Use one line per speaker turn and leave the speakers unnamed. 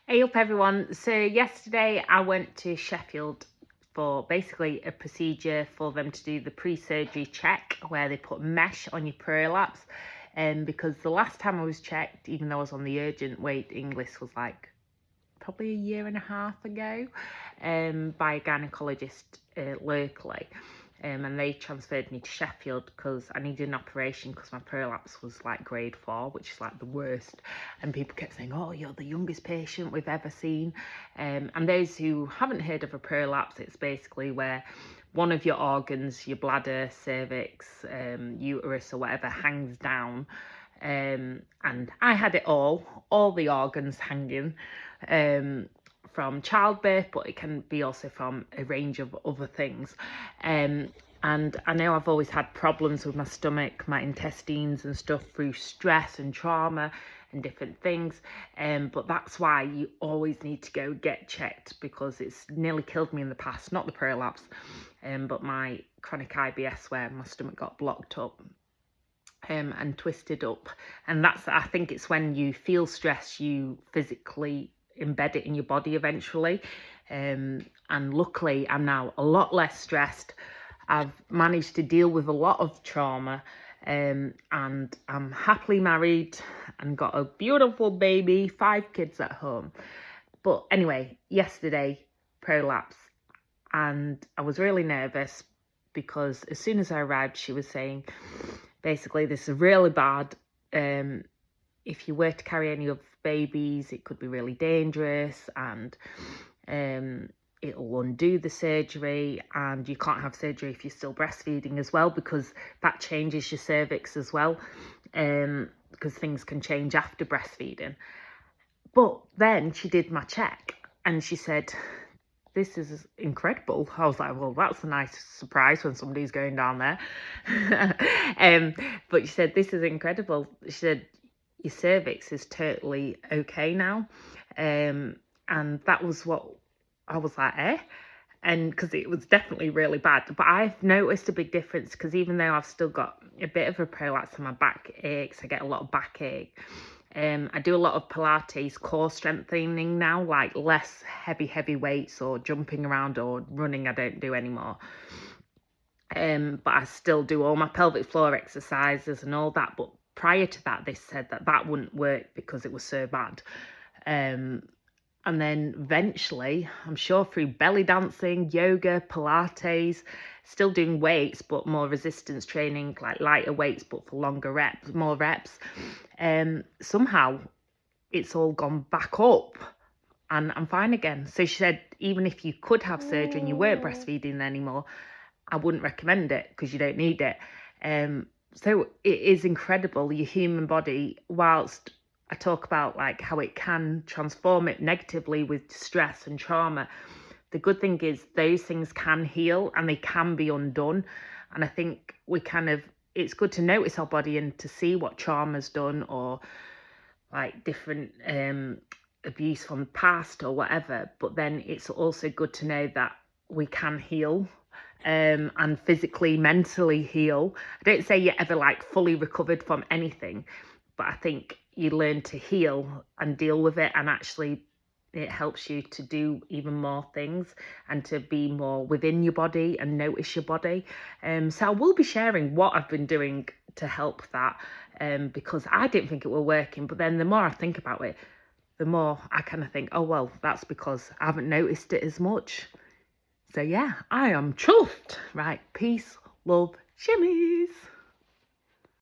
Hey up everyone. So yesterday I went to Sheffield for basically a procedure for them to do the pre-surgery check where they put mesh on your prolapse. Because the last time I was checked, even though I was on the urgent waiting list, was like probably a year and a half ago by a gynecologist locally. And they transferred me to Sheffield because I needed an operation because my prolapse was like grade 4, which is like the worst. And people kept saying, oh, you're the youngest patient we've ever seen. And those who haven't heard of a prolapse, it's basically where one of your organs, your bladder, cervix, uterus or whatever, hangs down. And I had it all the organs hanging from childbirth, but it can be also from a range of other things. And I know I've always had problems with my stomach, my intestines and stuff through stress and trauma and different things. But that's why you always need to go get checked, because it's nearly killed me in the past, not the prolapse, but my chronic IBS where my stomach got blocked up. And twisted up, and I think it's when you feel stress, you physically embed it in your body eventually. And luckily I'm now a lot less stressed. I've managed to deal with a lot of trauma, and I'm happily married and got a beautiful baby, 5 kids at home. But anyway, yesterday, prolapse, and I was really nervous because as soon as I arrived, she was saying, basically, this is really bad. If you were to carry any of babies, it could be really dangerous, and it'll undo the surgery, and you can't have surgery if you're still breastfeeding as well, because that changes your cervix as well, because things can change after breastfeeding. But then she did my check and she said, this is incredible. I was like, well, that's a nice surprise when somebody's going down there. But she said, this is incredible. She said, your cervix is totally okay now. And that was what I was like, eh? And because it was definitely really bad. But I've noticed a big difference, because even though I've still got a bit of a prolapse and my back aches, I get a lot of backache. I do a lot of Pilates core strengthening now, like less heavy weights or jumping around or running. I don't do anymore. But I still do all my pelvic floor exercises and all that. But prior to that, they said that wouldn't work because it was so bad. And then eventually, I'm sure through belly dancing, yoga, Pilates, still doing weights, but more resistance training, like lighter weights, but for longer reps, more reps. Somehow it's all gone back up and I'm fine again. So she said, even if you could have surgery and you weren't breastfeeding anymore, I wouldn't recommend it because you don't need it. So it is incredible, your human body, whilst I talk about like how it can transform it negatively with stress and trauma. The good thing is those things can heal and they can be undone. And I think it's good to notice our body and to see what trauma's done, or like different abuse from the past or whatever. But then it's also good to know that we can heal. And physically, mentally heal. I don't say you're ever like fully recovered from anything, but I think you learn to heal and deal with it, and actually it helps you to do even more things and to be more within your body and notice your body. So I will be sharing what I've been doing to help that, because I didn't think it were working, but then the more I think about it, the more I kind of think, oh well, that's because I haven't noticed it as much. So yeah, I am chuffed. Right, peace, love, shimmies.